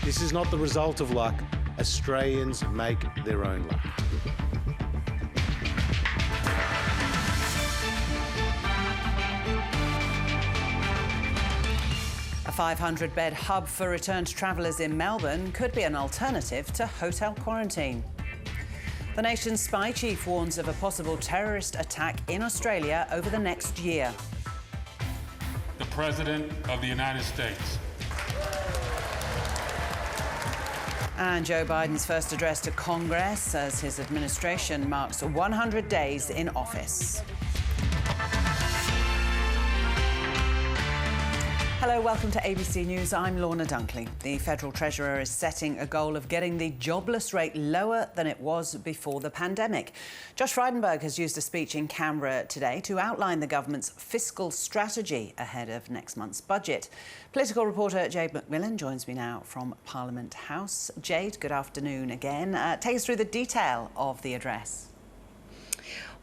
This is not the result of luck. Australians make their own luck. A 500-bed hub for returned travellers in Melbourne could be an alternative to hotel quarantine. The nation's spy chief warns of a possible terrorist attack in Australia over the next year. The President of the United States. And Joe Biden's first address to Congress as his administration marks 100 days in office. Hello, welcome to ABC News. I'm Lorna Dunkley. The Federal Treasurer is setting a goal of getting the jobless rate lower than it was before the pandemic. Josh Frydenberg has used a speech in Canberra today to outline the government's fiscal strategy ahead of next month's budget. Political reporter Jade McMillan joins me now from Parliament House. Jade, good afternoon again. Take us through the detail of the address.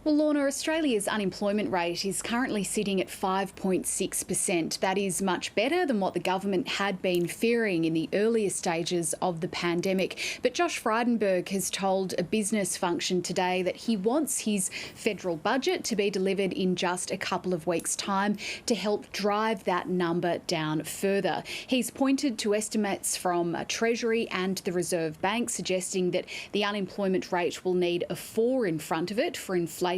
Well, Lorna, Australia's unemployment rate is currently sitting at 5.6%. That is much better than what the government had been fearing in the earlier stages of the pandemic. But Josh Frydenberg has told a business function today that he wants his federal budget to be delivered in just a couple of weeks' time to help drive that number down further. He's pointed to estimates from Treasury and the Reserve Bank suggesting that the unemployment rate will need a 4 in front of it for inflation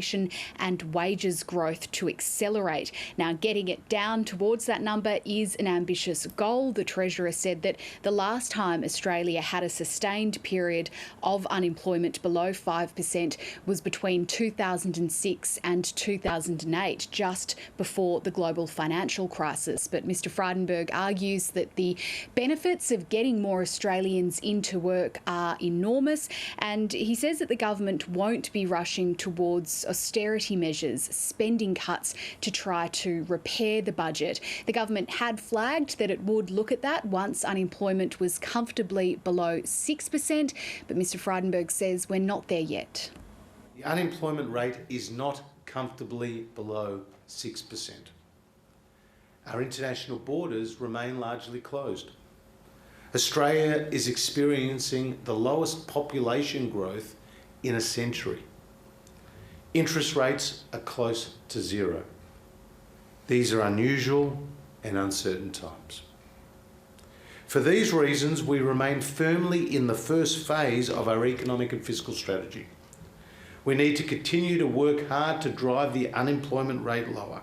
and wages growth to accelerate. Now, getting it down towards that number is an ambitious goal. The Treasurer said that the last time Australia had a sustained period of unemployment below 5% was between 2006 and 2008, just before the global financial crisis. But Mr Frydenberg argues that the benefits of getting more Australians into work are enormous, and he says that the government won't be rushing towards austerity measures, spending cuts to try to repair the budget. The government had flagged that it would look at that once unemployment was comfortably below 6%, but Mr Frydenberg says we're not there yet. The unemployment rate is not comfortably below 6%. Our international borders remain largely closed. Australia is experiencing the lowest population growth in a century. Interest rates are close to zero. These are unusual and uncertain times. For these reasons, we remain firmly in the first phase of our economic and fiscal strategy. We need to continue to work hard to drive the unemployment rate lower.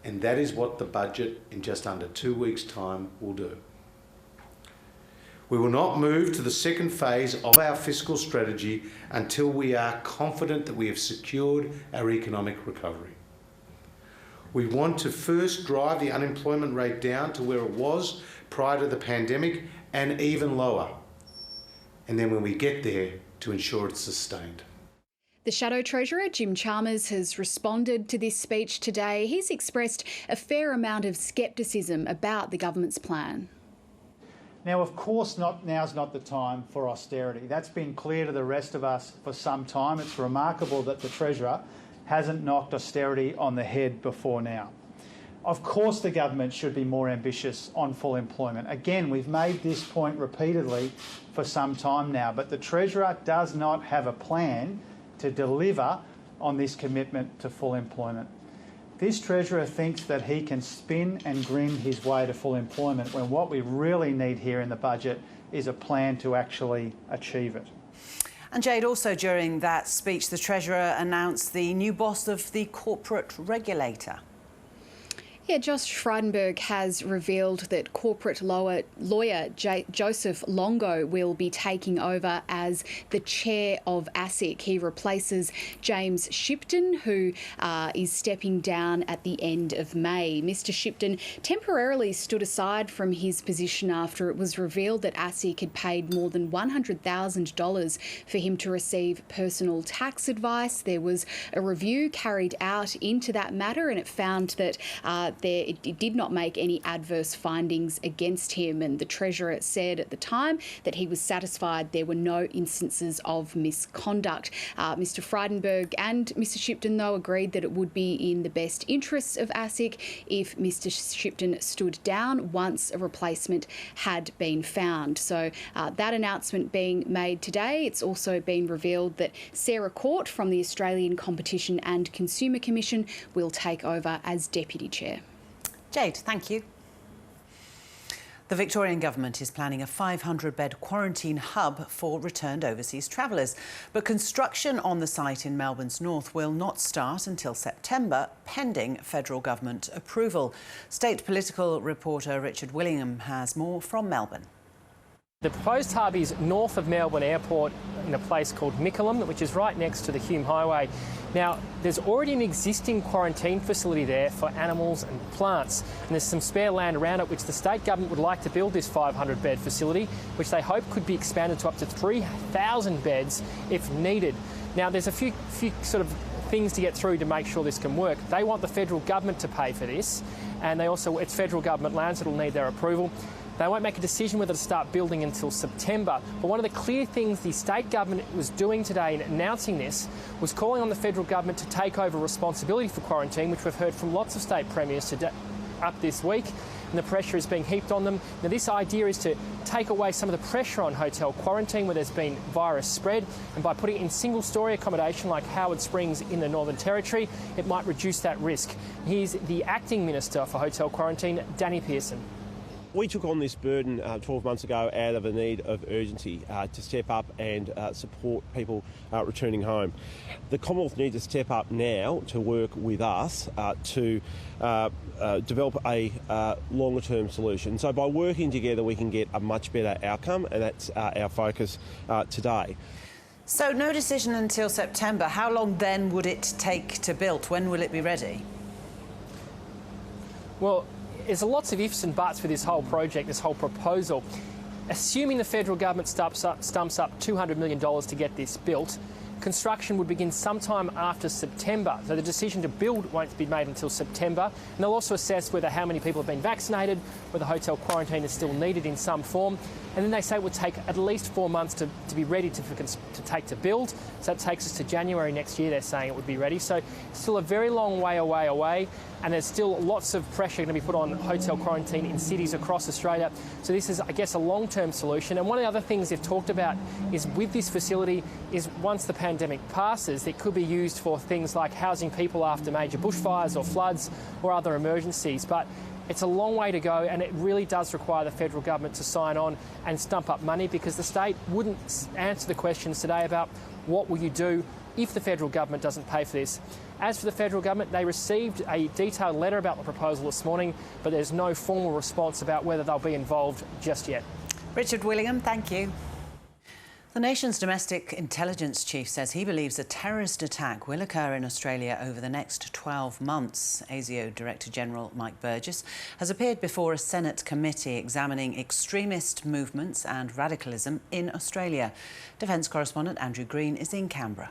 And that is what the budget in just under 2 weeks' time will do. We will not move to the second phase of our fiscal strategy until we are confident that we have secured our economic recovery. We want to first drive the unemployment rate down to where it was prior to the pandemic and even lower. And then when we get there, to ensure it's sustained. The Shadow Treasurer, Jim Chalmers, has responded to this speech today. He's expressed a fair amount of scepticism about the government's plan. Now, of course, now's not the time for austerity. That's been clear to the rest of us for some time. It's remarkable that the Treasurer hasn't knocked austerity on the head before now. Of course, the government should be more ambitious on full employment. Again, we've made this point repeatedly for some time now, but the Treasurer does not have a plan to deliver on this commitment to full employment. This Treasurer thinks that he can spin and grin his way to full employment when what we really need here in the budget is a plan to actually achieve it. And Jade, also during that speech, the Treasurer announced the new boss of the corporate regulator. Yeah, Josh Frydenberg has revealed that corporate lawyer Joseph Longo will be taking over as the chair of ASIC. He replaces James Shipton, who is stepping down at the end of May. Mr Shipton temporarily stood aside from his position after it was revealed that ASIC had paid more than $100,000 for him to receive personal tax advice. There was a review carried out into that matter, and it found that it did not make any adverse findings against him, and the Treasurer said at the time that he was satisfied there were no instances of misconduct. Mr Frydenberg and Mr Shipton, though, agreed that it would be in the best interests of ASIC if Mr Shipton stood down once a replacement had been found. So that announcement being made today. It's also been revealed that Sarah Court from the Australian Competition and Consumer Commission will take over as Deputy Chair. Jade, thank you. The Victorian Government is planning a 500-bed quarantine hub for returned overseas travellers. But construction on the site in Melbourne's north will not start until September, pending federal government approval. State political reporter Richard Willingham has more from Melbourne. The proposed hub is north of Melbourne Airport in a place called Mickleham, which is right next to the Hume Highway. Now, there's already an existing quarantine facility there for animals and plants, and there's some spare land around it which the state government would like to build this 500-bed facility, which they hope could be expanded to up to 3,000 beds if needed. Now, there's a few sort of things to get through to make sure this can work. They want the federal government to pay for this, and it's federal government land, so it'll need their approval. They won't make a decision whether to start building until September. But one of the clear things the state government was doing today in announcing this was calling on the federal government to take over responsibility for quarantine, which we've heard from lots of state premiers up this week, and the pressure is being heaped on them. Now, this idea is to take away some of the pressure on hotel quarantine where there's been virus spread, and by putting it in single-storey accommodation like Howard Springs in the Northern Territory, it might reduce that risk. Here's the Acting Minister for Hotel Quarantine, Danny Pearson. We took on this burden 12 months ago out of a need of urgency to step up and support people returning home. The Commonwealth needs to step up now to work with us to develop a longer-term solution. So by working together we can get a much better outcome, and that's our focus today. So no decision until September. How long then would it take to build? When will it be ready? Well, there's lots of ifs and buts with this whole project, this whole proposal. Assuming the federal government stumps up $200 million to get this built, construction would begin sometime after September. So the decision to build won't be made until September. And they'll also assess how many people have been vaccinated, whether hotel quarantine is still needed in some form. And then they say it would take at least 4 months to be ready to build. So that takes us to January next year, they're saying it would be ready. So still a very long way away. And there's still lots of pressure going to be put on hotel quarantine in cities across Australia. So this is, I guess, a long-term solution. And one of the other things they've talked about is with this facility is once the pandemic passes, it could be used for things like housing people after major bushfires or floods or other emergencies. But it's a long way to go, and it really does require the federal government to sign on and stump up money, because the state wouldn't answer the questions today about what will you do if the federal government doesn't pay for this. As for the federal government, they received a detailed letter about the proposal this morning, but there's no formal response about whether they'll be involved just yet. Richard Willingham, thank you. The nation's domestic intelligence chief says he believes a terrorist attack will occur in Australia over the next 12 months. ASIO Director General Mike Burgess has appeared before a Senate committee examining extremist movements and radicalism in Australia. Defence correspondent Andrew Green is in Canberra.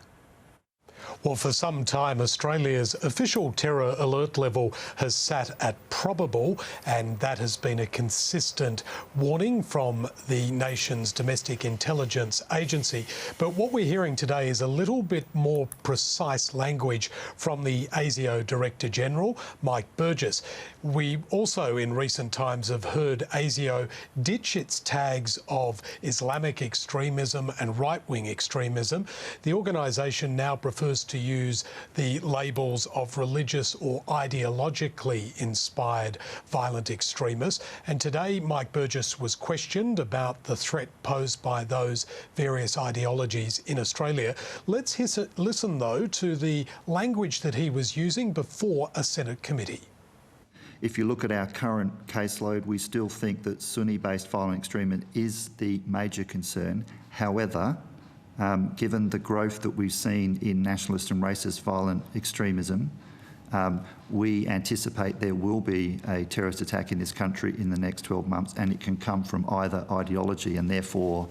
Well, for some time, Australia's official terror alert level has sat at probable, and that has been a consistent warning from the nation's domestic intelligence agency. But what we're hearing today is a little bit more precise language from the ASIO Director General, Mike Burgess. We also, in recent times, have heard ASIO ditch its tags of Islamic extremism and right-wing extremism. The organisation now prefers to use the labels of religious or ideologically inspired violent extremists. And today, Mike Burgess was questioned about the threat posed by those various ideologies in Australia. Let's listen, though, to the language that he was using before a Senate committee. If you look at our current caseload, we still think that Sunni-based violent extremism is the major concern. However, given the growth that we've seen in nationalist and racist violent extremism, we anticipate there will be a terrorist attack in this country in the next 12 months, and it can come from either ideology, and therefore,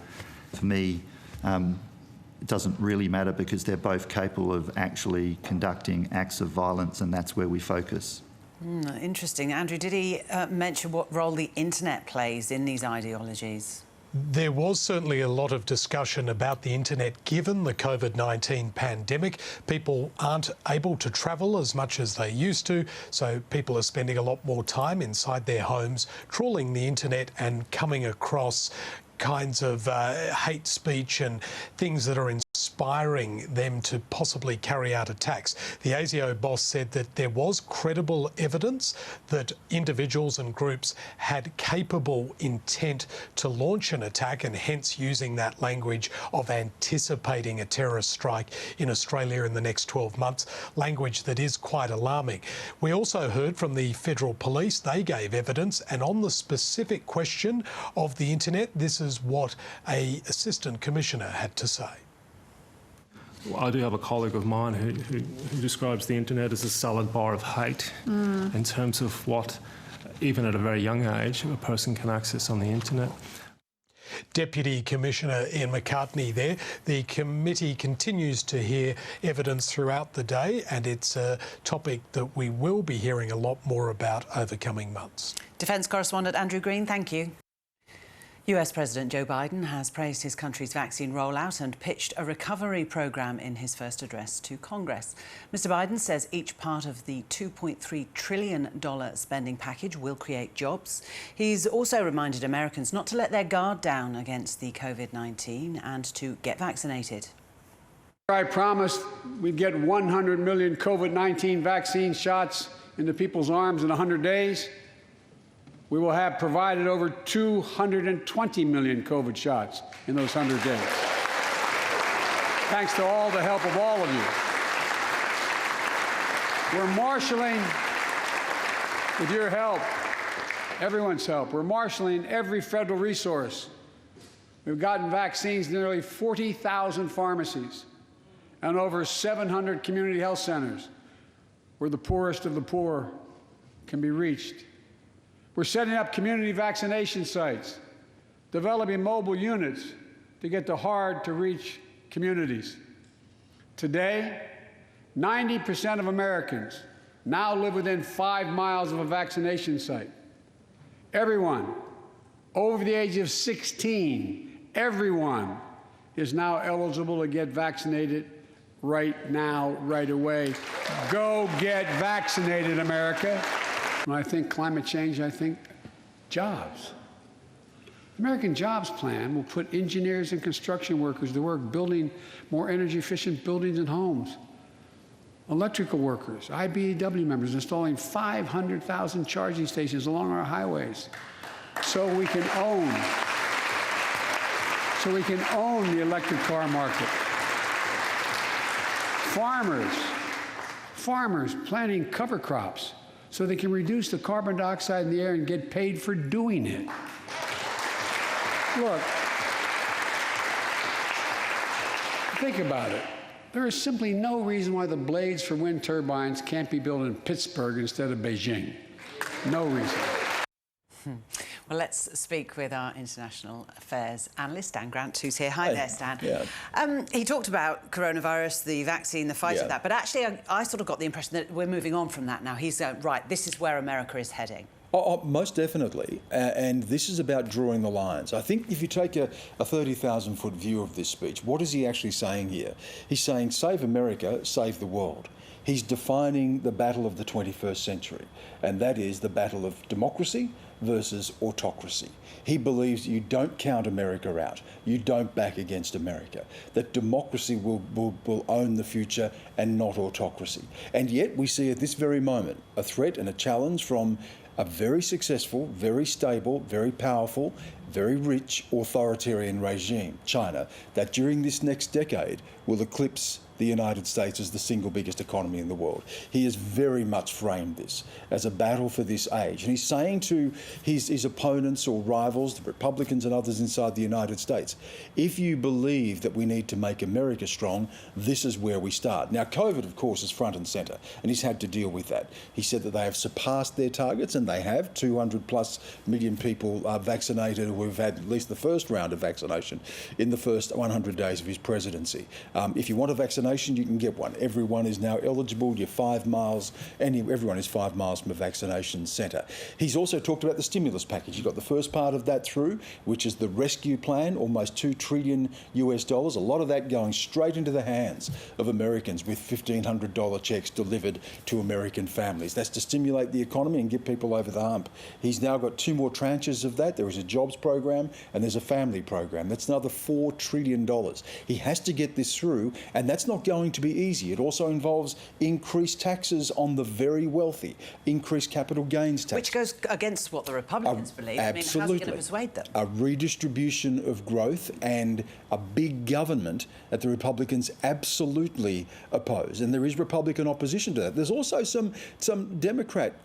for me, it doesn't really matter because they're both capable of actually conducting acts of violence, and that's where we focus. Interesting. Andrew, did he mention what role the internet plays in these ideologies? There was certainly a lot of discussion about the internet given the COVID-19 pandemic. People aren't able to travel as much as they used to, so people are spending a lot more time inside their homes, trawling the internet and coming across kinds of hate speech and things that are inspiring them to possibly carry out attacks. The ASIO boss said that there was credible evidence that individuals and groups had capable intent to launch an attack, and hence using that language of anticipating a terrorist strike in Australia in the next 12 months, language that is quite alarming. We also heard from the Federal Police. They gave evidence, and on the specific question of the internet, this is what an Assistant Commissioner had to say. I do have a colleague of mine who describes the internet as a salad bar of hate in terms of what, even at a very young age, a person can access on the internet. Deputy Commissioner Ian McCartney there. The committee continues to hear evidence throughout the day, and it's a topic that we will be hearing a lot more about over coming months. Defence correspondent Andrew Green, thank you. US President Joe Biden has praised his country's vaccine rollout and pitched a recovery programme in his first address to Congress. Mr Biden says each part of the $2.3 trillion spending package will create jobs. He's also reminded Americans not to let their guard down against the COVID-19 and to get vaccinated. I promised we'd get 100 million COVID-19 vaccine shots into people's arms in 100 days. We will have provided over 220 million COVID shots in those 100 days. Thanks to all the help of all of you. We're marshalling, with your help, everyone's help, we're marshalling every federal resource. We've gotten vaccines to nearly 40,000 pharmacies and over 700 community health centers where the poorest of the poor can be reached. We're setting up community vaccination sites, developing mobile units to get to hard-to-reach communities. Today, 90% of Americans now live within 5 miles of a vaccination site. Everyone over the age of 16, everyone is now eligible to get vaccinated right now, right away. Go get vaccinated, America. When I think climate change, I think jobs. The American Jobs Plan will put engineers and construction workers to work building more energy-efficient buildings and homes. Electrical workers, IBEW members installing 500,000 charging stations along our highways so we can own the electric car market. Farmers planting cover crops so they can reduce the carbon dioxide in the air and get paid for doing it. Look, think about it. There is simply no reason why the blades for wind turbines can't be built in Pittsburgh instead of Beijing. No reason. Well, let's speak with our international affairs analyst, Stan Grant, who's here. Hi there, Stan. Yeah. He talked about coronavirus, the vaccine, the fight of that, but actually I sort of got the impression that we're moving on from that now. He's right, this is where America is heading. Oh, most definitely. And this is about drawing the lines. I think if you take a 30,000-foot view of this speech, what is he actually saying here? He's saying, save America, save the world. He's defining the battle of the 21st century, and that is the battle of democracy versus autocracy. He believes you don't count America out, you don't back against America, that democracy will own the future and not autocracy. And yet we see at this very moment a threat and a challenge from a very successful, very stable, very powerful, very rich authoritarian regime, China, that during this next decade will eclipse the United States as the single biggest economy in the world. He has very much framed this as a battle for this age. And he's saying to his opponents or rivals, the Republicans and others inside the United States, if you believe that we need to make America strong, this is where we start. Now, COVID, of course, is front and centre, and he's had to deal with that. He said that they have surpassed their targets, and they have, 200+ million people vaccinated who we've had at least the first round of vaccination in the first 100 days of his presidency. If you want a vaccination, you can get one. Everyone is now eligible. You're 5 miles, everyone is 5 miles from a vaccination centre. He's also talked about the stimulus package. You got the first part of that through, which is the rescue plan, almost $2 trillion US. A lot of that going straight into the hands of Americans with $1,500 checks delivered to American families. That's to stimulate the economy and get people over the hump. He's now got 2 more tranches of that. There is a jobs program and there's a family program. That's another $4 trillion. He has to get this through, and that's not going to be easy. It also involves increased taxes on the very wealthy, increased capital gains tax. Which goes against what the Republicans believe. Absolutely. I mean, how's he going to persuade them? A redistribution of growth and a big government that the Republicans absolutely oppose. And there is Republican opposition to that. There's also some Democrat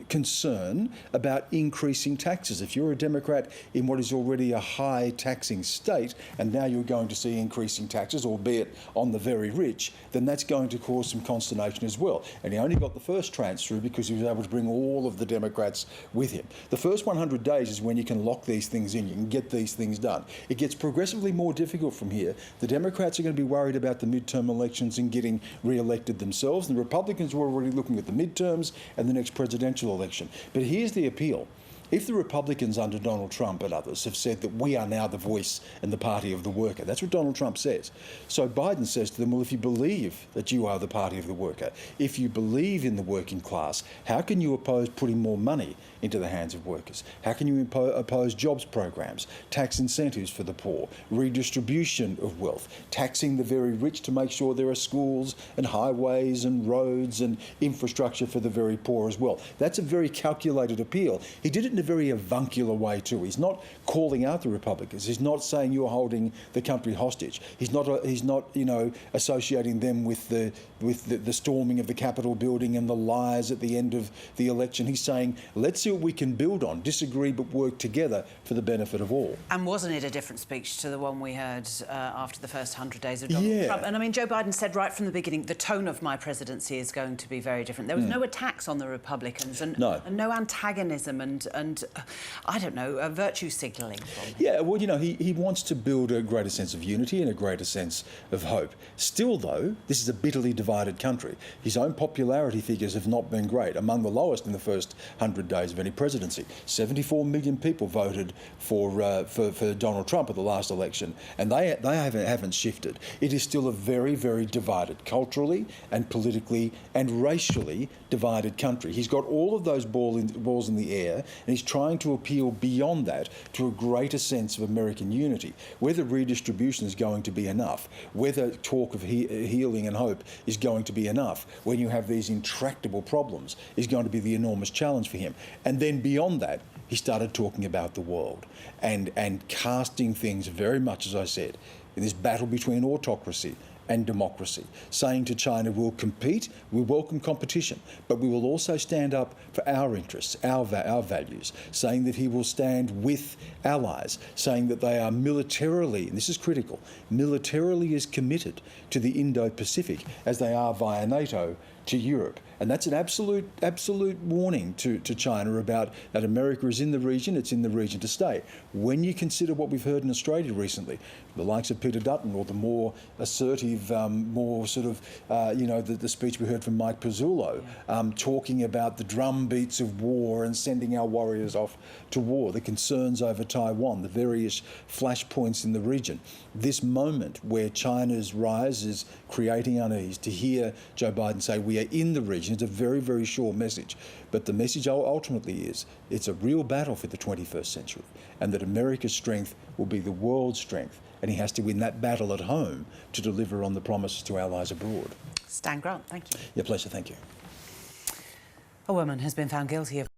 concern about increasing taxes. If you're a Democrat in what is already a high taxing state, and now you're going to see increasing taxes, albeit on the very rich, then that's going to cause some consternation as well. And he only got the first tranche through because he was able to bring all of the Democrats with him. The first 100 days is when you can lock these things in, you can get these things done. It gets progressively more difficult from here. The Democrats are going to be worried about the midterm elections and getting re-elected themselves. The Republicans were already looking at the midterms and the next presidential election. But here's the appeal. If the Republicans under Donald Trump and others have said that we are now the voice and the party of the worker, that's what Donald Trump says. So Biden says to them, well, if you believe that you are the party of the worker, if you believe in the working class, how can you oppose putting more money into the hands of workers? How can you oppose jobs programs, tax incentives for the poor, redistribution of wealth, taxing the very rich to make sure there are schools and highways and roads and infrastructure for the very poor as well? That's a very calculated appeal. He did it in a very avuncular way too. He's not calling out the Republicans. He's not saying you're holding the country hostage. He's not associating them with the storming of the Capitol building and the lies at the end of the election. He's saying, let's see what we can build on, disagree but work together for the benefit of all. And wasn't it a different speech to the one we heard after the first 100 days of Donald Trump? And I mean, Joe Biden said right from the beginning, the tone of my presidency is going to be very different. There was no attacks on the Republicans and no antagonism and I don't know, virtue signalling from him. Yeah, well, he wants to build a greater sense of unity and a greater sense of hope. Still, though, this is a bitterly divided country. His own popularity figures have not been great, among the lowest in the first 100 days of any presidency. 74 million people voted for Donald Trump at the last election, and they haven't shifted. It is still a very, very divided, culturally and politically and racially divided country. He's got all of those balls in the air, and he's trying to appeal beyond that to a greater sense of American unity. Whether redistribution is going to be enough, whether talk of healing and hope is going to be enough when you have these intractable problems is going to be the enormous challenge for him. And then beyond that, he started talking about the world and casting things very much, as I said, in this battle between autocracy and democracy, saying to China, we'll compete, we welcome competition, but we will also stand up for our interests, our values, saying that he will stand with allies, saying that they are militarily, and this is critical, militarily as committed to the Indo-Pacific as they are via NATO to Europe. And that's an absolute warning to China about that America is in the region, it's in the region to stay. When you consider what we've heard in Australia recently, the likes of Peter Dutton or the more assertive, more sort of, the speech we heard from Mike Pizzullo, talking about the drumbeats of war and sending our warriors off to war, the concerns over Taiwan, the various flashpoints in the region. This moment where China's rise is creating unease, to hear Joe Biden say we are in the region, it's a very, very short message. But the message ultimately is it's a real battle for the 21st century, and that America's strength will be the world's strength, and he has to win that battle at home to deliver on the promises to allies abroad. Stan Grant, thank you. Yeah, pleasure, thank you. A woman has been found guilty of